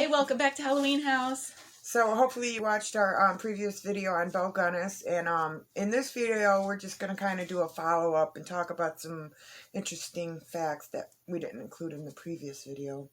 Hey, welcome back to Halloween House. So hopefully you watched our previous video on Belle Gunness, and in this video we're just going to kind of do a follow-up and talk about some interesting facts that we didn't include in the previous video.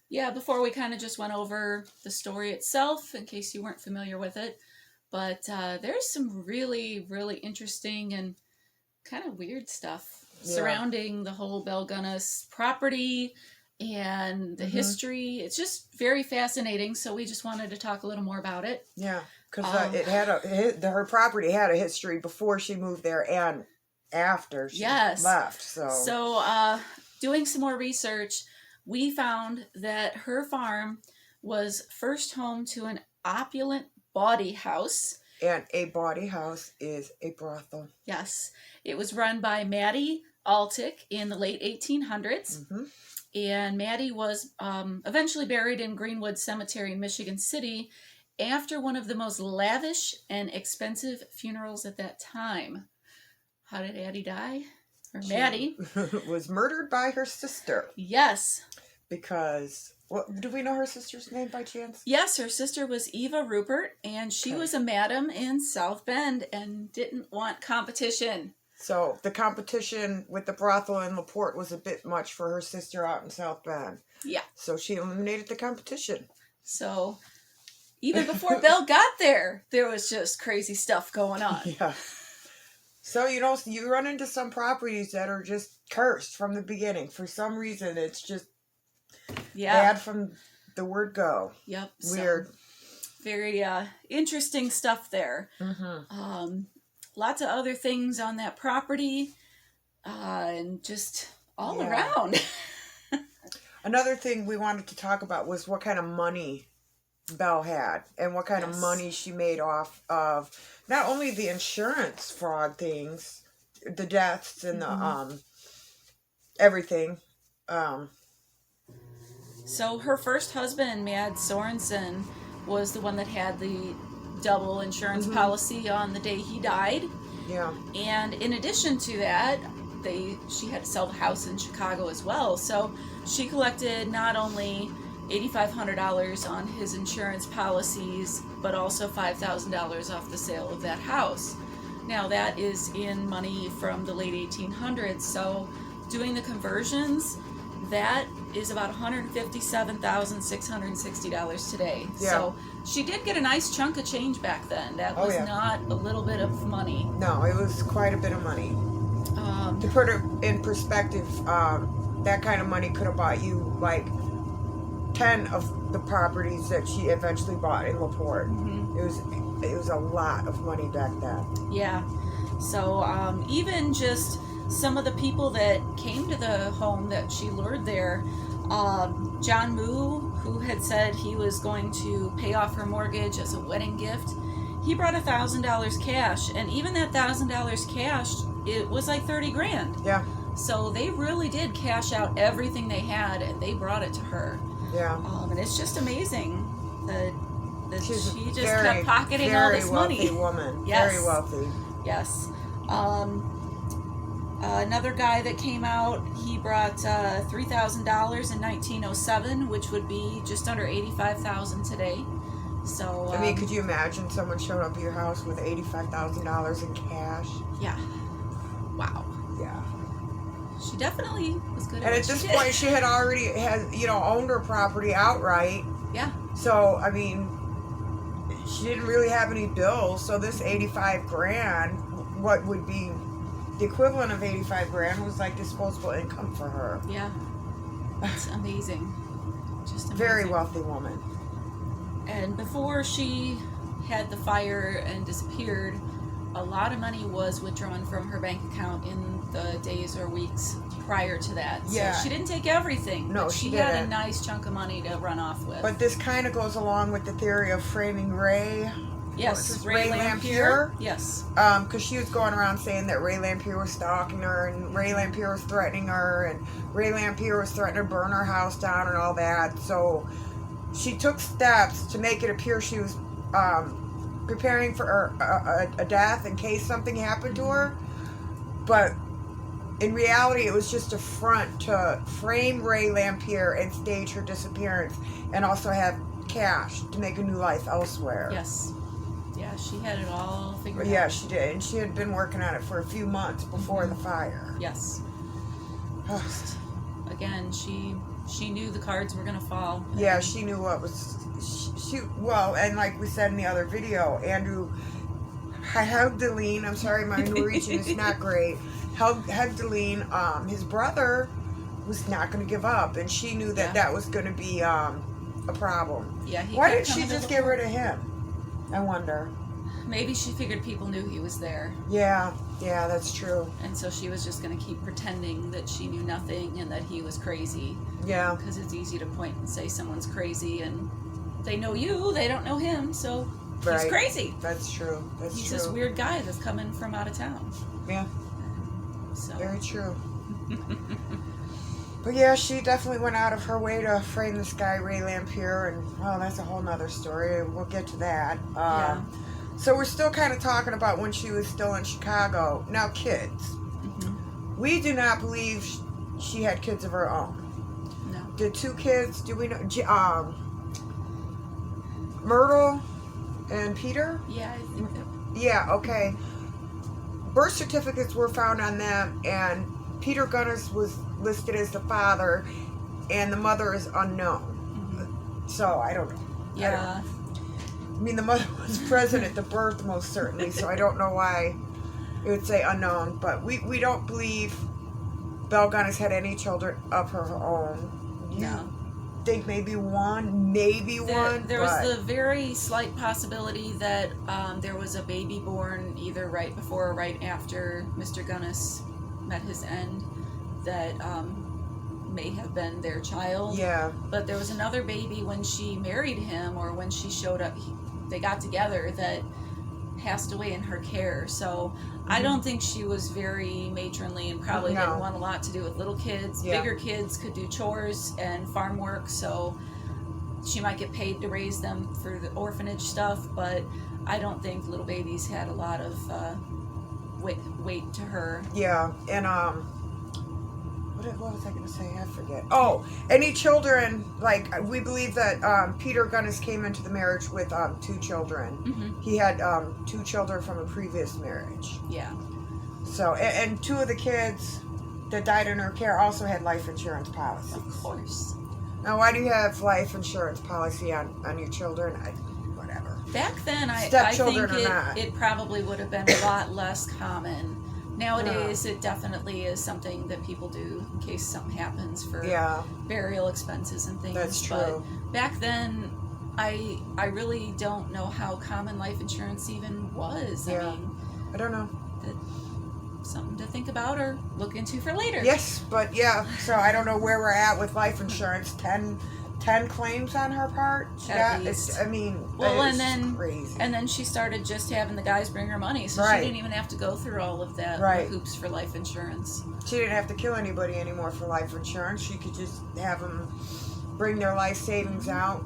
Yeah, before we kind of just went over the story itself, in case you weren't familiar with it, but there's some really, really interesting and kind of weird stuff surrounding the whole Belle Gunness property and the history. It's just very fascinating, so we just wanted to talk a little more about it. Yeah, because it had her property had a history before she moved there and after she left. So doing some more research, we found that her farm was first home to an opulent bawdy house. And a bawdy house is a brothel. Yes. It was run by Maddie Altick in the late 1800s. And Maddie was eventually buried in Greenwood Cemetery in Michigan City after one of the most lavish and expensive funerals at that time. How did Addie die? Or Maddie was murdered by her sister. Yes. Because, do we know her sister's name by chance? Yes, her sister was Eva Rupert, and she was a madam in South Bend and didn't want competition. So the competition with the brothel in LaPorte was a bit much for her sister out in South Bend. Yeah. So she eliminated the competition. So even before Belle got there, there was just crazy stuff going on. Yeah. So, you run into some properties that are just cursed from the beginning. For some reason, it's just bad from the word go. Yep. Weird. So, very interesting stuff there. Lots of other things on that property, and just all around. Another thing we wanted to talk about was what kind of money Belle had and what kind of money she made off of not only the insurance fraud things, the deaths and the everything. So her first husband, Mad Sorensen, was the one that had the double insurance policy on the day he died. Yeah. And in addition to that, she had to sell the house in Chicago as well. So she collected not only $8,500 on his insurance policies, but also $5,000 off the sale of that house. Now that is in money from the late 1800s. So doing the conversions, that is about $157,660 today. Yeah. So she did get a nice chunk of change back then. That was not a little bit of money. No, it was quite a bit of money. To put it in perspective, that kind of money could have bought you like 10 of the properties that she eventually bought in LaPorte. It was a lot of money back then. Yeah. So even just some of the people that came to the home that she lured there, John Moo, who had said he was going to pay off her mortgage as a wedding gift, he brought $1,000 cash, and even that $1,000 cash, it was like 30 grand. Yeah. So they really did cash out everything they had, and they brought it to her. Yeah. And it's just amazing that she just kept pocketing all this money. Very wealthy woman. Yes. Very wealthy. Yes. Another guy that came out, he brought $3,000 in 1907, which would be just under $85,000 today. So I mean, could you imagine someone showing up at your house with $85,000 in cash? Yeah. Wow. Yeah. She definitely was good. And at this point, she had already owned her property outright. Yeah. So I mean, she didn't really have any bills. So this 85 grand, what would be the equivalent of 85 grand, was like disposable income for her. Yeah. That's amazing. Just amazing. Very wealthy woman. And before she had the fire and disappeared, a lot of money was withdrawn from her bank account in the days or weeks prior to that. Yeah. So she didn't take everything. No, she didn't. She had a nice chunk of money to run off with. But this kind of goes along with the theory of framing Ray. Yes, Ray Lampier. Yes. Because she was going around saying that Ray Lampier was stalking her, and Ray Lampier was threatening her, and Ray Lampier was threatening to burn her house down and all that. So she took steps to make it appear she was preparing for a death in case something happened to her. But in reality, it was just a front to frame Ray Lamphere and stage her disappearance, and also have cash to make a new life elsewhere. Yes. Yeah, she had it all figured out. Yeah, she did. And she had been working on it for a few months before the fire. Yes. Again, she knew the cards were going to fall. Yeah, she knew what was... Well, and like we said in the other video, Andrew hugged Deline. I'm sorry, my Norwegian is not great. Hugged Deline. His brother was not going to give up, and she knew that that was going to be a problem. Yeah. Why didn't she just get rid of him? I wonder. Maybe she figured people knew he was there. Yeah, that's true. And so she was just going to keep pretending that she knew nothing and that he was crazy. Yeah. Because it's easy to point and say someone's crazy, and they know you, they don't know him, so he's crazy. That's true. He's this weird guy that's coming from out of town. Yeah. So. Very true. But yeah, she definitely went out of her way to frame this guy, Ray Lamphere, and that's a whole nother story. We'll get to that. Yeah. So we're still kind of talking about when she was still in Chicago. Now, kids. We do not believe she had kids of her own. No. The 2 kids, do we know? Myrtle and Peter? Yeah, I think that. Yeah, okay. Birth certificates were found on them, and Peter Gunness was listed as the father, and the mother is unknown. So, I don't know. Yeah. I mean, the mother was present at the birth, most certainly, so I don't know why it would say unknown. But we don't believe Belle Gunness had any children of her own. No. Think maybe one? There was the very slight possibility that there was a baby born either right before or right after Mr. Gunness met his end that may have been their child. Yeah. But there was another baby when she married him, or when she showed up, they got together, that passed away in her care. So I don't think she was very matronly, and probably didn't want a lot to do with little kids. Yeah. Bigger kids could do chores and farm work, so she might get paid to raise them for the orphanage stuff, but I don't think little babies had a lot of weight to her. Yeah, and what was I going to say? I forget. Oh, any children, like, we believe that Peter Gunness came into the marriage with 2 children. He had 2 children from a previous marriage. Yeah. So, and 2 of the kids that died in her care also had life insurance policies. Of course. Now, why do you have life insurance policy on your children? Whatever. Back then, I think it probably would have been a lot less common. Nowadays, it definitely is something that people do in case something happens for burial expenses and things. That's true. But back then, I really don't know how common life insurance even was. Yeah. I mean, I don't know. Something to think about or look into for later. Yes, but yeah, so I don't know where we're at with life insurance. 10 claims on her part. Crazy. And then she started just having the guys bring her money, so she didn't even have to go through all of that hoops for life insurance. She didn't have to kill anybody anymore for life insurance. She could just have them bring their life savings out.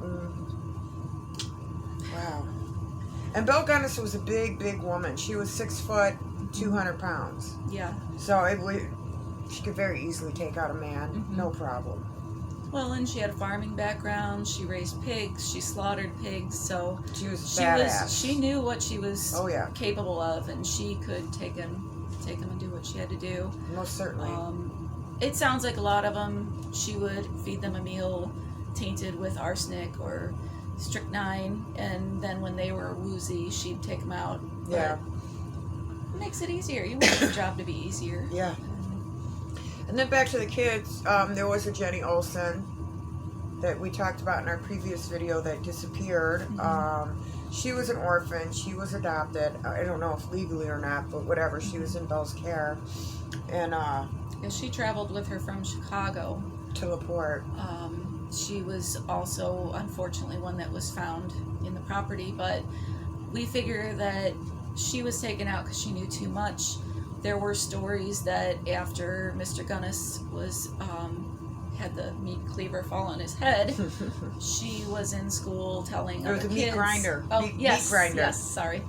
Wow. And Belle Gunness was a big woman. She was 6 foot, 200 pounds. Yeah. So she could very easily take out a man, no problem. Well, and she had a farming background. She raised pigs. She slaughtered pigs. So she was badass. She knew what she was capable of, and she could take him and do what she had to do. Most certainly. It sounds like a lot of them, she would feed them a meal tainted with arsenic or strychnine, and then when they were woozy, she'd take them out. Yeah. It makes it easier. You want your job to be easier. Yeah. And then back to the kids, there was a Jenny Olsen that we talked about in our previous video that disappeared. She was an orphan. She was adopted. I don't know if legally or not, but whatever. She was in Belle's care. And she traveled with her from Chicago to LaPorte. She was also, unfortunately, one that was found in the property, but we figure that she was taken out because she knew too much. There were stories that after Mr. Gunness was had the meat cleaver fall on his head, she was in school telling other kids. Meat grinder. Oh, meat grinder. Yes, sorry.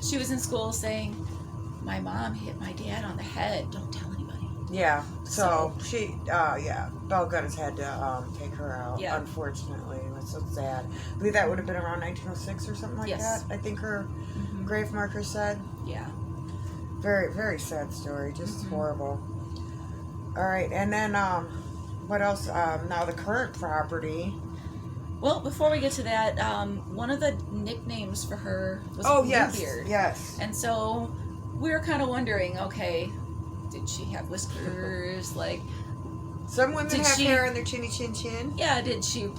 She was in school saying, my mom hit my dad on the head. Don't tell anybody. Yeah. So she, Belle Gunness had to take her out. Yeah. Unfortunately, it was so sad. I believe that would have been around 1906 or something like that. I think her grave marker said. Yeah. Very, very sad story. Just horrible. All right, and then what else? Now the current property. Well, before we get to that, one of the nicknames for her was Bluebeard. Yes. And so we were kind of wondering, okay, did she have whiskers? Like, some women have hair on their chinny chin chin. Yeah, did she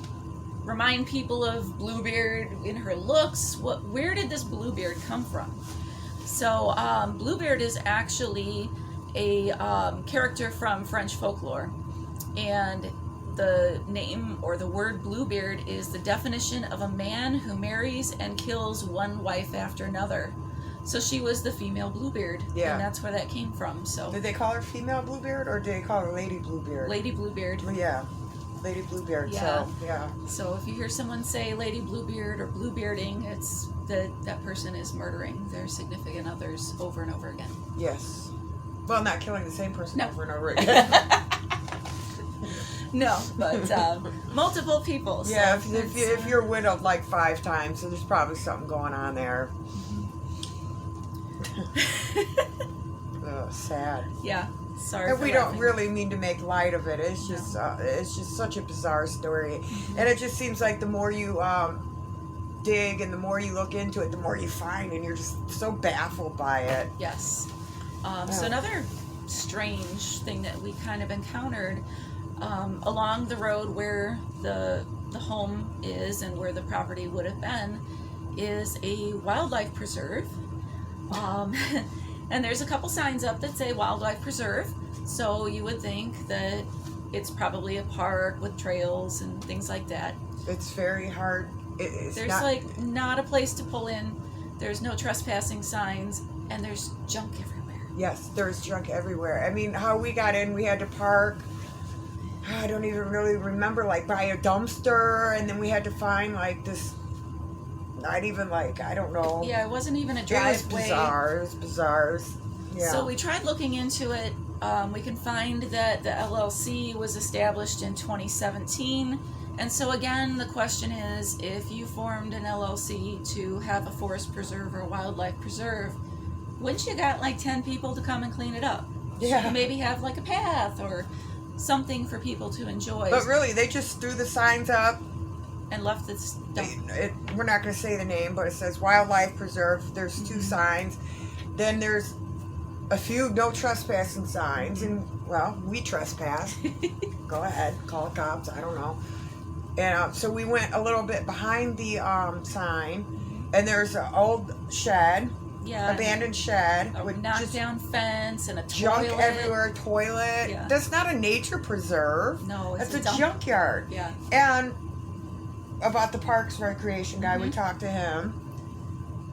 remind people of Bluebeard in her looks? Where did this Bluebeard come from? So, Bluebeard is actually a character from French folklore, and the name or the word Bluebeard is the definition of a man who marries and kills one wife after another. So she was the female Bluebeard, and that's where that came from. So did they call her female Bluebeard, or did they call her Lady Bluebeard? Lady Bluebeard. Yeah, Lady Bluebeard. Yeah. So yeah. So if you hear someone say Lady Bluebeard or Bluebearding, it's that person is murdering their significant others over and over again. Yes. Well, not killing the same person over and over again. No, but multiple people. So yeah, if you're widowed like 5 times, so there's probably something going on there. Sad. Yeah, sorry. And we don't really mean to make light of it. It's just such a bizarre story, and it just seems like the more you dig and the more you look into it, the more you find, and you're just so baffled by it. Yes. So another strange thing that we kind of encountered along the road where the home is and where the property would have been is a wildlife preserve. And there's a couple signs up that say wildlife preserve, so you would think that it's probably a park with trails and things like that. It's very hard. There's not a place to pull in. There's no trespassing signs, and there's junk everywhere. Yes, there's junk everywhere. I mean, how we got in, we had to park. I don't even really remember, like by a dumpster, and then we had to find like this. Not even like, I don't know. Yeah, it wasn't even a driveway. It was bizarre. Yeah. So we tried looking into it. We can find that the LLC was established in 2017. And so again, the question is, if you formed an LLC to have a forest preserve or a wildlife preserve, wouldn't you got like 10 people to come and clean it up? Yeah. You maybe have like a path or something for people to enjoy. But really, they just threw the signs up. And left this dump. We're not going to say the name, but it says Wildlife Preserve. There's 2 signs. Then there's a few no trespassing signs. And, well, we trespass. Go ahead. Call the cops. I don't know. And so we went a little bit behind the sign. And there's an old shed. Yeah. Abandoned shed. A knocked down fence and a junk toilet. everywhere. Toilet. Yeah. That's not a nature preserve. No, it's a junkyard. Yeah. And about the Parks Recreation guy, we talked to him,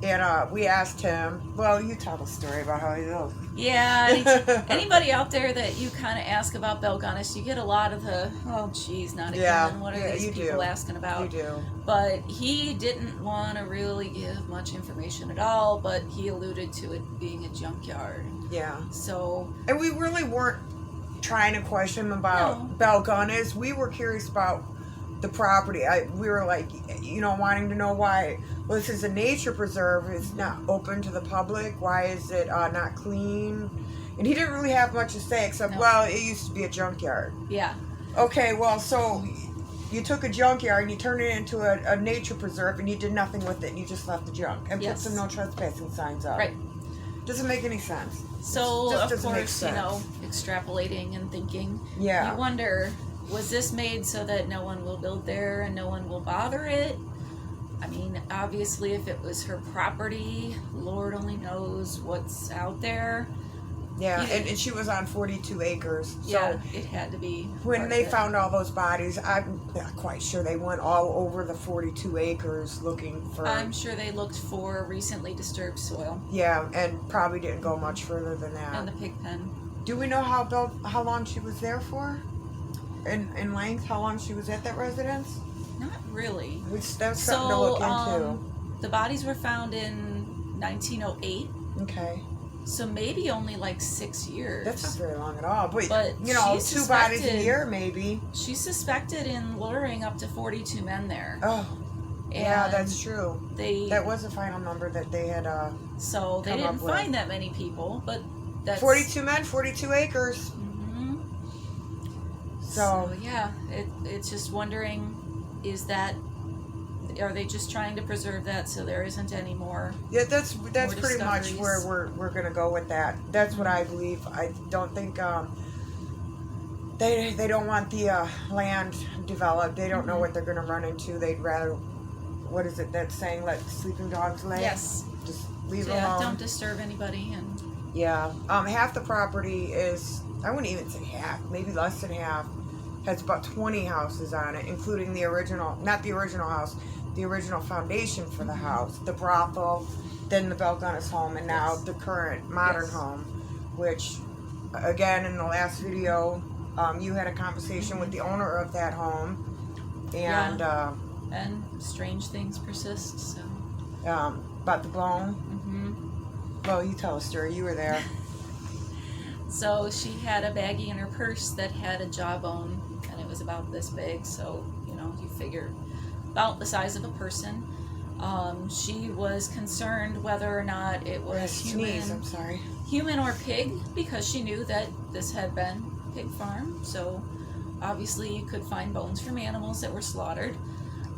and we asked him, well, you tell the story about how he lives. Yeah, anybody out there that you kind of ask about Belle Gunness, you get a lot of the, oh geez, not again, what are these people asking about? You do. But he didn't want to really give much information at all, but he alluded to it being a junkyard. Yeah. So. And we really weren't trying to question him about Belle Gunness. We were curious about the property. We were like, wanting to know why. Well, this is a nature preserve. It's not open to the public. Why is it not clean? And he didn't really have much to say except, well, it used to be a junkyard. Yeah. Okay, well, so you took a junkyard and you turned it into a nature preserve and you did nothing with it and you just left the junk and put some no trespassing signs up. Right. Doesn't make any sense. So, of course, extrapolating and thinking. Yeah. You wonder, was this made so that no one will build there and no one will bother it? I mean, obviously, if it was her property, Lord only knows what's out there. Yeah, and she was on 42 acres. So yeah, it had to be. When they found all those bodies, I'm not quite sure they went all over the 42 acres looking for... I'm sure they looked for recently disturbed soil. Yeah, and probably didn't go much further than that. And the pig pen. Do we know how long she was there for? In length, how long she was at that residence? Not really. That's something to look into. The bodies were found in 1908. Okay. So maybe only like 6 years. That's not very long at all. But you know, 2 suspected, bodies a year, maybe. She's suspected in luring up to 42 men there. Oh. And yeah, that's true. That was the final number that they had so they didn't find that many people, but that's 42 men, 42 acres. Mm-hmm. So yeah, it's just wondering, are they just trying to preserve that so there isn't any more? Yeah, that's pretty much where we're gonna go with that. That's what I believe. I don't think they don't want the land developed. They don't know what they're gonna run into. They'd rather, what is it that saying, let sleeping dogs lay? Yes. Just leave it alone. Don't disturb anybody. And yeah, half the property is, I wouldn't even say half, maybe less than half, has about 20 houses on it, including the original, not the original house, the original foundation for the house, the brothel, then the Belle Gunness home, and now the current modern home, which, again, in the last video, you had a conversation with the owner of that home, and strange things persist. So about the bone. Well, you tell a story. You were there. So she had a baggie in her purse that had a jawbone, and it was about this big. So you figure about the size of a person. She was concerned whether or not it was human or pig, because she knew that this had been pig farm. So obviously you could find bones from animals that were slaughtered.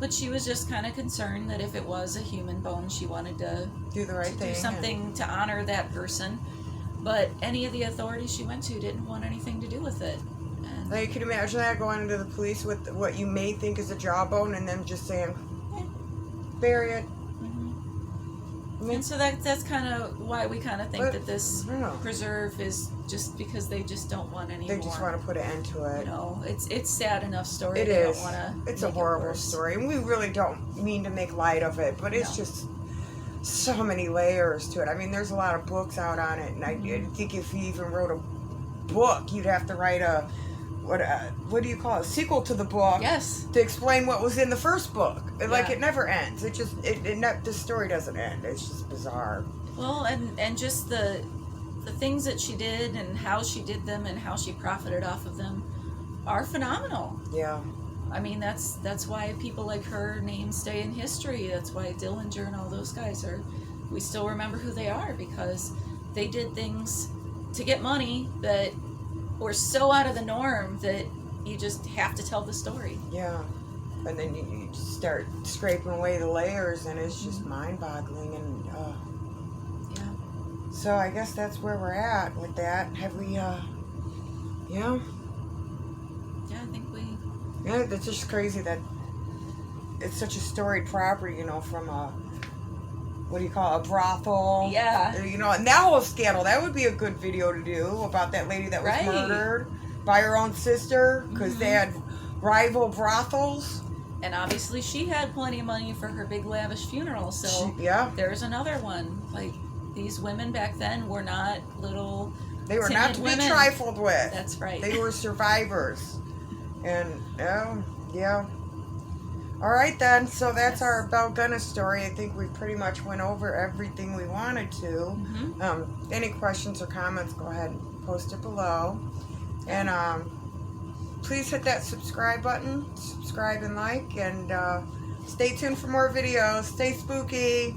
But she was just kind of concerned that if it was a human bone, she wanted to do the right thing, do something to honor that person. But any of the authorities she went to didn't want anything to do with it. And now you can imagine that, going into the police with what you may think is a jawbone, and them just saying, bury it. And so that's kind of why we kind of think that this preserve is just because they just don't want any more. They just want to put an end to it. It's sad enough story. It is. Don't want to. It's a horrible story, and we really don't mean to make light of it, but it's just so many layers to it. I mean, there's a lot of books out on it, and I think if you even wrote a book, you'd have to write a what do you call it? Sequel to the book. Yes. To explain what was in the first book. Like, it never ends. It just the story doesn't end. It's just bizarre. Well, and just the things that she did and how she did them and how she profited off of them are phenomenal. Yeah. I mean, that's why people like her names stay in history. That's why Dillinger and all those guys we still remember who they are, because they did things to get money that were so out of the norm that you just have to tell the story. Yeah. And then you start scraping away the layers, and it's just mind-boggling. And so I guess that's where we're at with that. Have we Yeah, I think we... Yeah, it's just crazy that it's such a storied property, from a, what do you call it, a brothel. Yeah. And that whole scandal, that would be a good video to do about that lady that was murdered by her own sister because they had rival brothels. And obviously she had plenty of money for her big lavish funeral, so there's another one. Like, these women back then were not little They were not to be trifled with. That's right. They were survivors. And, all right, then. So that's our Belle Gunness story. I think we pretty much went over everything we wanted to. Any questions or comments, go ahead and post it below. And please hit that subscribe button. Subscribe and like. And stay tuned for more videos. Stay spooky.